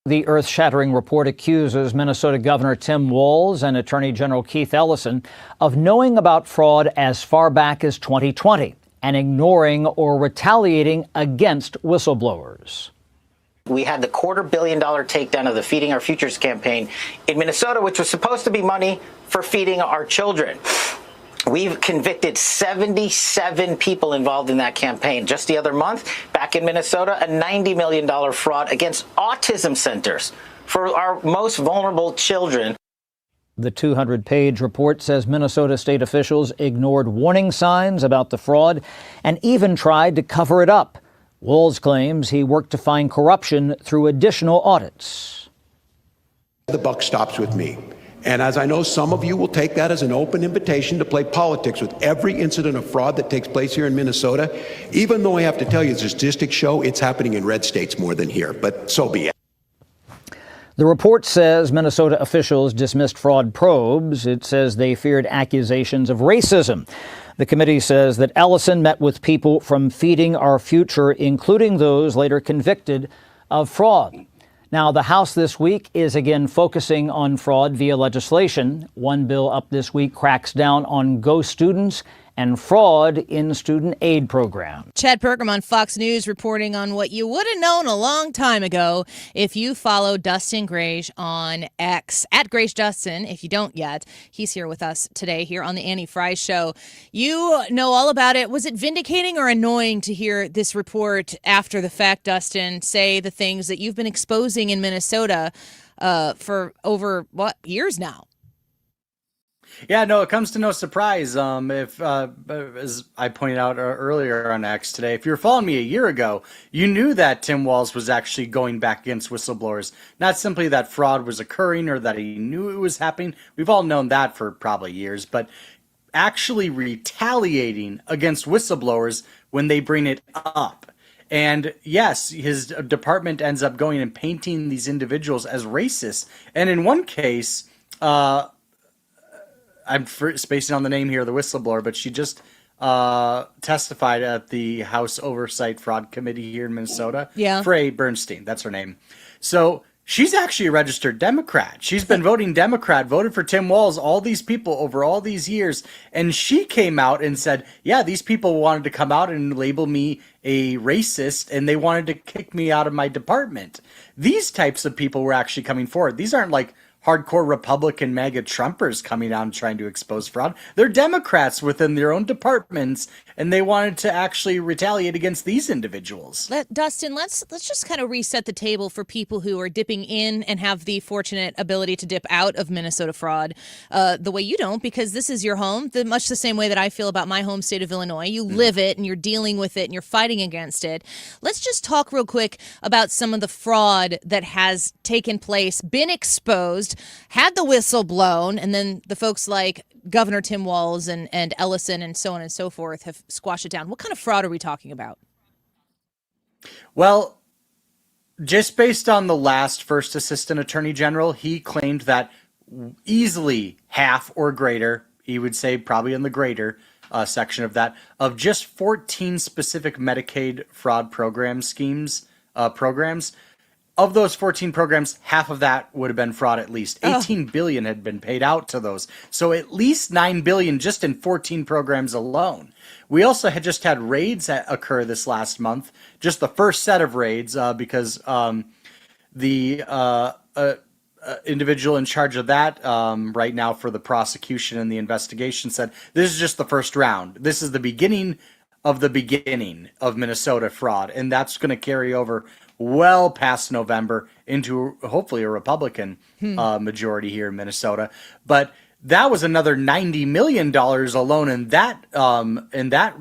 The Earthshattering report accuses Minnesota Governor Tim Walz and Attorney General Keith Ellison of knowing about fraud as far back as 2020 and ignoring or retaliating against whistleblowers. We had the $250 million takedown of the Feeding Our Futures campaign in Minnesota, which was supposed to be money for feeding our children. We've convicted 77 people involved in that campaign. Just the other month, back in Minnesota, a $90 million fraud against autism centers for our most vulnerable children. The 200-page report says Minnesota state officials ignored warning signs about the fraud and even tried to cover it up. Walz claims he worked to find corruption through additional audits. The buck stops with me. And as I know, some of you will take that as an open invitation to play politics with every incident of fraud that takes place here in Minnesota, even though I have to tell you, the statistics show it's happening in red states more than here, but so be it. The report says Minnesota officials dismissed fraud probes. It says they feared accusations of racism. The committee says that Ellison met with people from Feeding Our Future, including those later convicted of fraud. Now, the House this week is again focusing on fraud via legislation. One bill up this week cracks down on ghost students and fraud in student aid programs. Chad Perkam on Fox News reporting on what you would have known a long time ago if you follow Dustin Grage on X, at Grage Dustin, if you don't yet. He's here with us today here on the Annie Frey Show. You know all about it. Was it vindicating or annoying to hear this report after the fact, Dustin, say the things that you've been exposing in Minnesota for over, years now? Yeah, no, it comes to no surprise. If as I pointed out earlier on X today, if you were following me a year ago, you knew that Tim Walz was actually going back against whistleblowers. Not simply that fraud was occurring or that he knew it was happening. We've all known that for probably years, but actually retaliating against whistleblowers when they bring it up. And yes, his department ends up going and painting these individuals as racist. And in one case, I'm spacing on the name here, the whistleblower, but she just testified at the House Oversight Fraud Committee here in Minnesota. Yeah. Frey Bernstein, that's her name. So she's actually a registered Democrat. She's been voting Democrat, voted for Tim Walz, all these people over all these years. And she came out and said, yeah, these people wanted to come out and label me a racist, and they wanted to kick me out of my department. These types of people were actually coming forward. These aren't like hardcore Republican MAGA Trumpers coming out and trying to expose fraud. They're Democrats within their own departments, and they wanted to actually retaliate against these individuals. Dustin, let's just kind of reset the table for people who are dipping in and have the fortunate ability to dip out of Minnesota fraud the way you don't, because this is your home, much the same way that I feel about my home state of Illinois. You live it, and you're dealing with it, and you're fighting against it. Let's just talk real quick about some of the fraud that has taken place, been exposed, had the whistle blown, and then the folks like Governor Tim Walz and Ellison and so on and so forth have squashed it down. What kind of fraud are we talking about? Well, just based on the last first assistant attorney general, he claimed that easily half or greater, he would say probably in the greater section of that, of just 14 specific Medicaid fraud program schemes, programs. Of those 14 programs, half of that would have been fraud at least. $18 billion had been paid out to those. So at least $9 billion just in 14 programs alone. We also had just had raids that occur this last month, just the first set of raids, because the individual in charge of that right now for the prosecution and the investigation said, this is just the first round. This is the beginning of Minnesota fraud, and that's going to carry over well past November into hopefully a Republican majority here in Minnesota. But that was another $90 million alone in that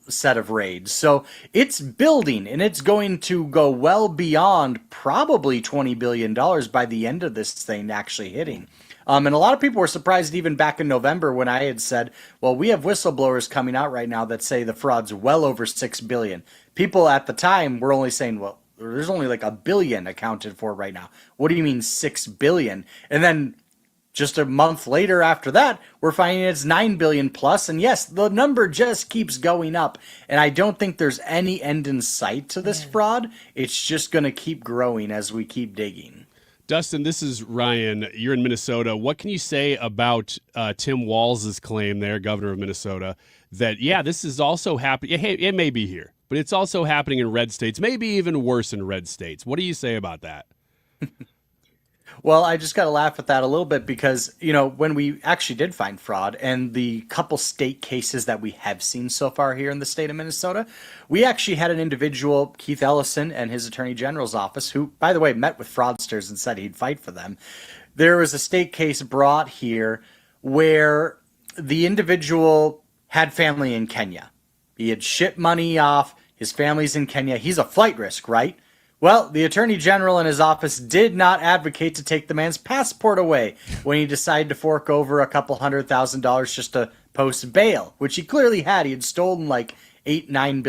set of raids. So it's building, and it's going to go well beyond probably $20 billion by the end of this thing actually hitting. And a lot of people were surprised even back in November when I had said, well, we have whistleblowers coming out right now that say the fraud's well over $6 billion. People at the time were only saying, well, there's only like $1 billion accounted for right now. What do you mean $6 billion? And then just a month later after that, we're finding it's $9 billion plus. And yes, the number just keeps going up. And I don't think there's any end in sight to this fraud. It's just going to keep growing as we keep digging. Dustin, this is Ryan. You're in Minnesota. What can you say about Tim Walz's claim there, governor of Minnesota, that, this is also happening? Hey, it may be here, but it's also happening in red states, maybe even worse in red states. What do you say about that? Well, I just got to laugh at that a little bit because, when we actually did find fraud and the couple state cases that we have seen so far here in the state of Minnesota, we actually had an individual, Keith Ellison, and his attorney general's office, who, by the way, met with fraudsters and said he'd fight for them. There was a state case brought here where the individual had family in Kenya. He had shipped money off. His family's in Kenya. He's a flight risk, right? Well, the Attorney General in his office did not advocate to take the man's passport away when he decided to fork over a couple $100,000 just to post bail, which he clearly had. He had stolen like $9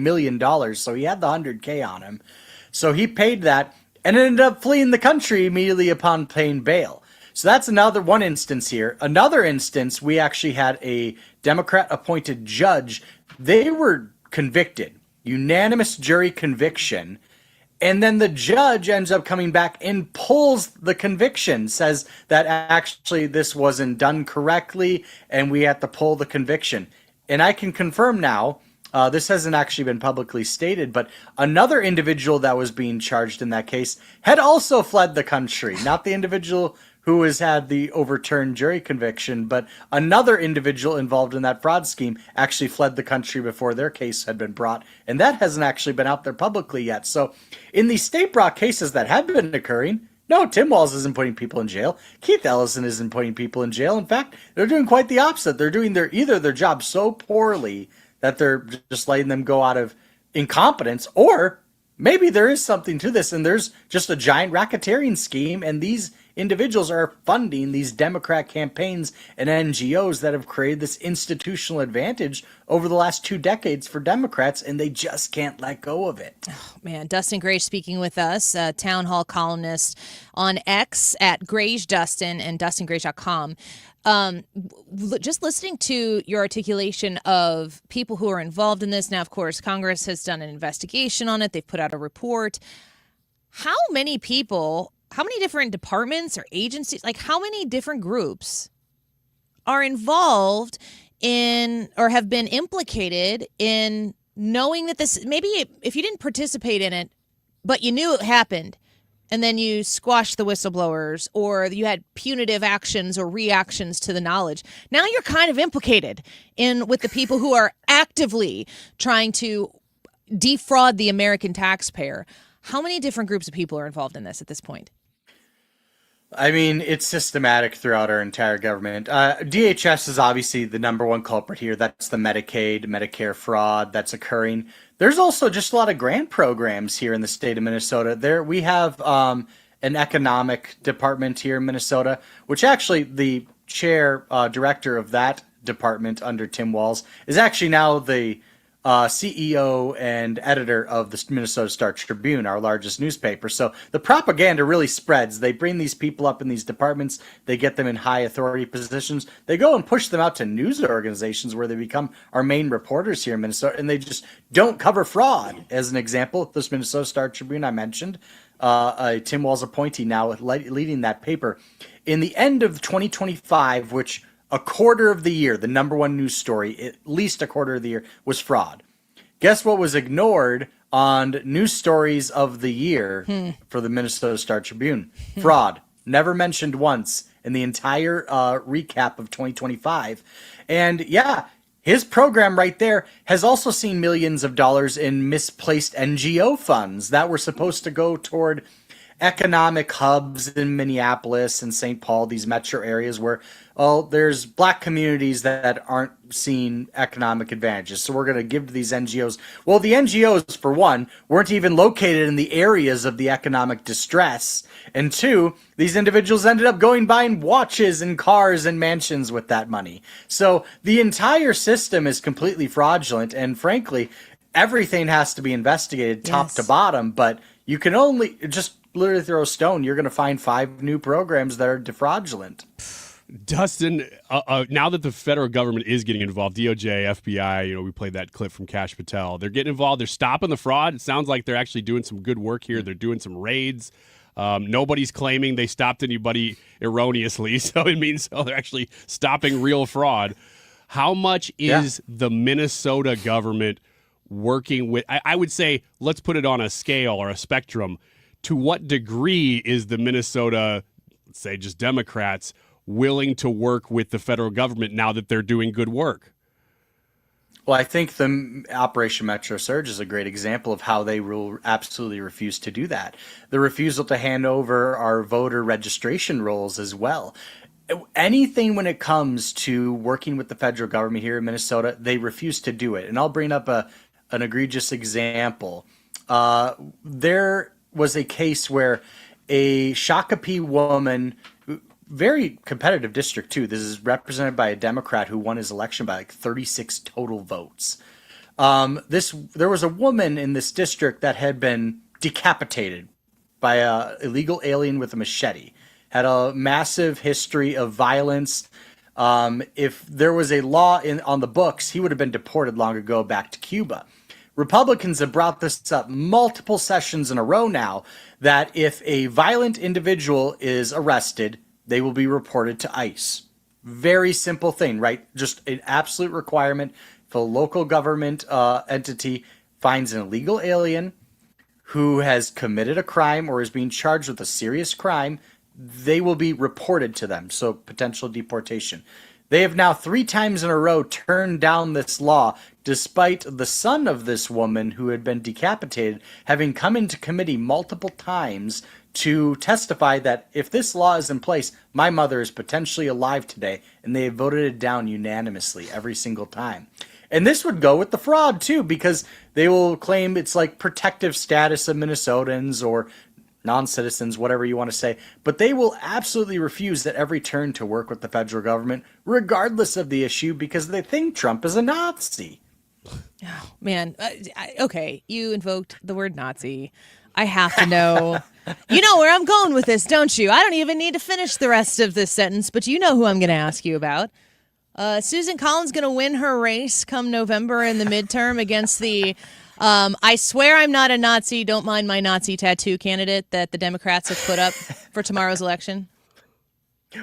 million, so he had the $100K on him. So he paid that and ended up fleeing the country immediately upon paying bail. So that's one instance here. Another instance, we actually had a Democrat-appointed judge. They were convicted. Unanimous jury conviction, and then the judge ends up coming back and pulls the conviction, says that actually this wasn't done correctly and we have to pull the conviction. And I can confirm now, this hasn't actually been publicly stated, but another individual that was being charged in that case had also fled the country. Not the individual who has had the overturned jury conviction, but another individual involved in that fraud scheme actually fled the country before their case had been brought, and that hasn't actually been out there publicly yet. So in these state brought cases that have been occurring, no, Tim Walz isn't putting people in jail. Keith Ellison isn't putting people in jail. In fact, they're doing quite the opposite. They're doing either their job so poorly that they're just letting them go out of incompetence, or maybe there is something to this and there's just a giant racketeering scheme, and these individuals are funding these Democrat campaigns and NGOs that have created this institutional advantage over the last 2 decades for Democrats, and they just can't let go of it. Oh, man, Dustin Grage speaking with us, town hall columnist on X at Grage Dustin and DustinGrage.com. Just listening to your articulation of people who are involved in this. Now, of course, Congress has done an investigation on it. They've put out a report. How many people, how many different departments or agencies, like how many different groups are involved in or have been implicated in knowing that this, maybe if you didn't participate in it, but you knew it happened, and then you squashed the whistleblowers, or you had punitive actions or reactions to the knowledge. Now you're kind of implicated with the people who are actively trying to defraud the American taxpayer. How many different groups of people are involved in this at this point? I mean, it's systematic throughout our entire government. DHS is obviously the number one culprit here. That's the Medicaid, Medicare fraud that's occurring. There's also just a lot of grant programs here in the state of Minnesota. We have an economic department here in Minnesota, which actually the director of that department under Tim Walz is actually now the CEO and editor of the Minnesota Star Tribune, our largest newspaper. So the propaganda really spreads. They bring these people up in these departments. They get them in high authority positions. They go and push them out to news organizations where they become our main reporters here in Minnesota, and they just don't cover fraud. As an example, this Minnesota Star Tribune I mentioned, a Tim Walz appointee now leading that paper. In the end of 2025, which a quarter of the year, the number one news story, at least a quarter of the year, was fraud. Guess what was ignored on news stories of the year for the Minnesota Star Tribune? Fraud. Never mentioned once in the entire recap of 2025. And yeah, his program right there has also seen millions of dollars in misplaced NGO funds that were supposed to go toward economic hubs in Minneapolis and St. Paul, these metro areas where, there's black communities that aren't seeing economic advantages. So we're going to give to these NGOs. Well, the NGOs, for one, weren't even located in the areas of the economic distress. And two, these individuals ended up buying watches and cars and mansions with that money. So the entire system is completely fraudulent. And frankly, everything has to be investigated top to bottom. But you can only just literally throw a stone. You're going to find 5 new programs that are defraudulent. Dustin, now that the federal government is getting involved, DOJ, FBI, we played that clip from Kash Patel. They're getting involved. They're stopping the fraud. It sounds like they're actually doing some good work here. They're doing some raids. Nobody's claiming they stopped anybody erroneously, so it means they're actually stopping real fraud. How much is the Minnesota government working with, I would say, let's put it on a scale or a spectrum. To what degree is the Minnesota, let's say just Democrats, willing to work with the federal government now that they're doing good work? Well, I think the Operation Metro Surge is a great example of how they will absolutely refuse to do that. The refusal to hand over our voter registration rolls as well. Anything when it comes to working with the federal government here in Minnesota, they refuse to do it. And I'll bring up an egregious example. There was a case where a Shakopee woman, very competitive district too. This is represented by a Democrat who won his election by like 36 total votes. There was a woman in this district that had been decapitated by a illegal alien with a machete. Had a massive history of violence. If there was a law on the books, he would have been deported long ago back to Cuba. Republicans have brought this up multiple sessions in a row now, that if a violent individual is arrested, they will be reported to ICE. Very simple thing, right? Just an absolute requirement. If a local government entity finds an illegal alien who has committed a crime or is being charged with a serious crime, they will be reported to them, so potential deportation. They have now 3 times in a row turned down this law, despite the son of this woman who had been decapitated having come into committee multiple times to testify that if this law is in place, my mother is potentially alive today, and they have voted it down unanimously every single time. And this would go with the fraud too, because they will claim it's like protective status of Minnesotans or non-citizens, whatever you want to say, but they will absolutely refuse at every turn to work with the federal government, regardless of the issue, because they think Trump is a Nazi. Oh, man. Okay, you invoked the word Nazi. I have to know. You know where I'm going with this, don't you? I don't even need to finish the rest of this sentence, but you know who I'm going to ask you about. Susan Collins going to win her race come November in the midterm against the I swear I'm not a Nazi, don't mind my Nazi tattoo candidate that the Democrats have put up for tomorrow's election?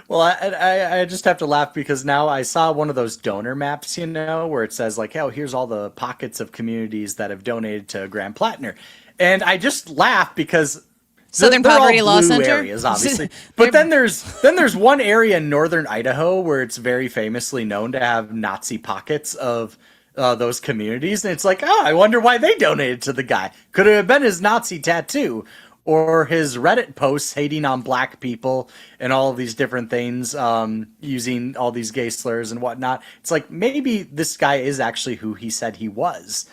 Well, I just have to laugh because now I saw one of those donor maps, where it says like, oh, here's all the pockets of communities that have donated to Graham Plattner. And I just laugh because Southern they're Poverty all Law blue Center areas, obviously. But then there's one area in northern Idaho where it's very famously known to have Nazi pockets of those communities, and it's like, oh, I wonder why they donated to the guy. Could it have been his Nazi tattoo or his Reddit posts hating on black people and all of these different things, using all these gay slurs and whatnot? It's like maybe this guy is actually who he said he was.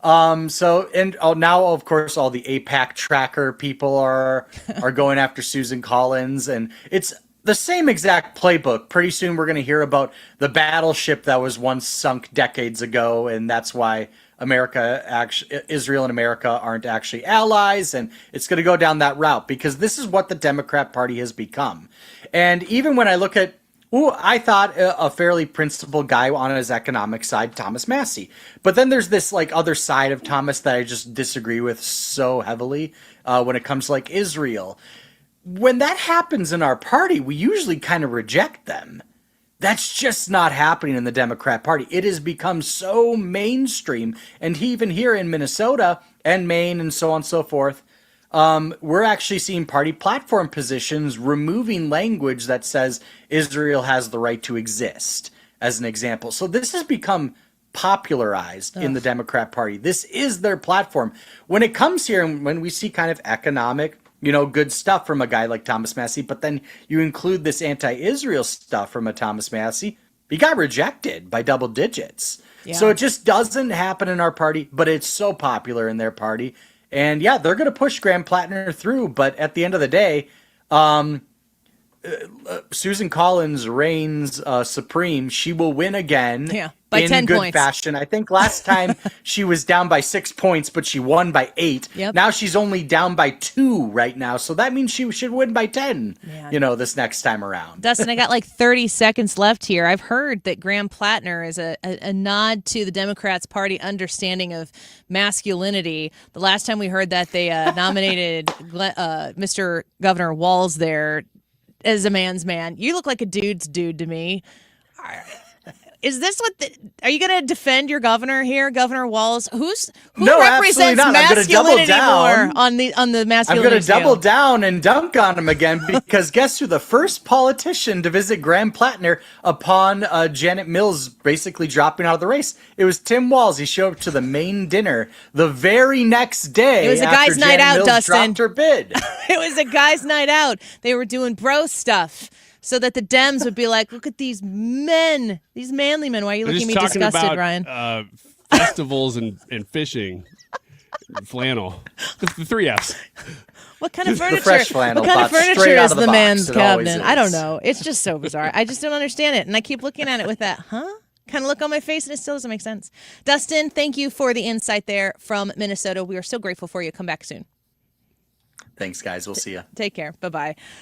Now, of course, all the APAC tracker people are going after Susan Collins, and it's the same exact playbook. Pretty soon we're going to hear about the battleship that was once sunk decades ago, and that's why Israel and America aren't actually allies, and it's going to go down that route because this is what the Democrat Party has become. And even when I look at I thought a fairly principled guy on his economic side, Thomas Massie. But then there's this like other side of Thomas that I just disagree with so heavily when it comes to like Israel. When that happens in our party, we usually kind of reject them. That's just not happening in the Democrat Party. It has become so mainstream. And even here in Minnesota and Maine and so on and so forth, we're actually seeing party platform positions removing language that says Israel has the right to exist, as an example. So this has become popularized in the Democrat Party. This is their platform. When it comes here and when we see kind of economic, good stuff from a guy like Thomas Massie, but then you include this anti-Israel stuff from a Thomas Massie, he got rejected by double digits. Yeah. So it just doesn't happen in our party, but it's so popular in their party. And yeah, they're going to push Graham Plattner through, but at the end of the day, Susan Collins reigns supreme. She will win again. Yeah, by in 10 good points. fashion. I think last time she was down by 6 points, but she won by 8. Yep. Now she's only down by 2 right now, so that means she should win by 10. This next time around. Dustin, I got like 30 seconds left here. I've heard that Graham Plattner is a nod to the Democrats' party understanding of masculinity. The last time we heard that, they nominated Mr. Governor Walz there as a man's man. You look like a dude's dude to me. Is this are you going to defend your governor here, Governor Walz? Who No, represents absolutely not. I'm gonna double masculinity down. more on the masculinity I'm going to scale? double down and dunk on him again because guess who? The first politician to visit Graham Plattner upon Janet Mills basically dropping out of the race. It was Tim Walz. He showed up to the main dinner the very next day. It was a after guy's night Janet out, Mills Dustin. dropped her bid. It was a guy's night out. They were doing bro stuff so that the Dems would be like, look at these men, these manly men. Why are you looking at me talking disgusted, about, Ryan? Festivals and fishing. Flannel. The 3 Fs. What kind of furniture? fresh flannel What kind of bought furniture straight out is of the the box. man's It always cabinet? I don't is. know. It's just so bizarre. I just don't understand it. And I keep looking at it with that, kind of look on my face, and it still doesn't make sense. Dustin, thank you for the insight there from Minnesota. We are so grateful for you. Come back soon. Thanks, guys. We'll see you. Take care. Bye-bye.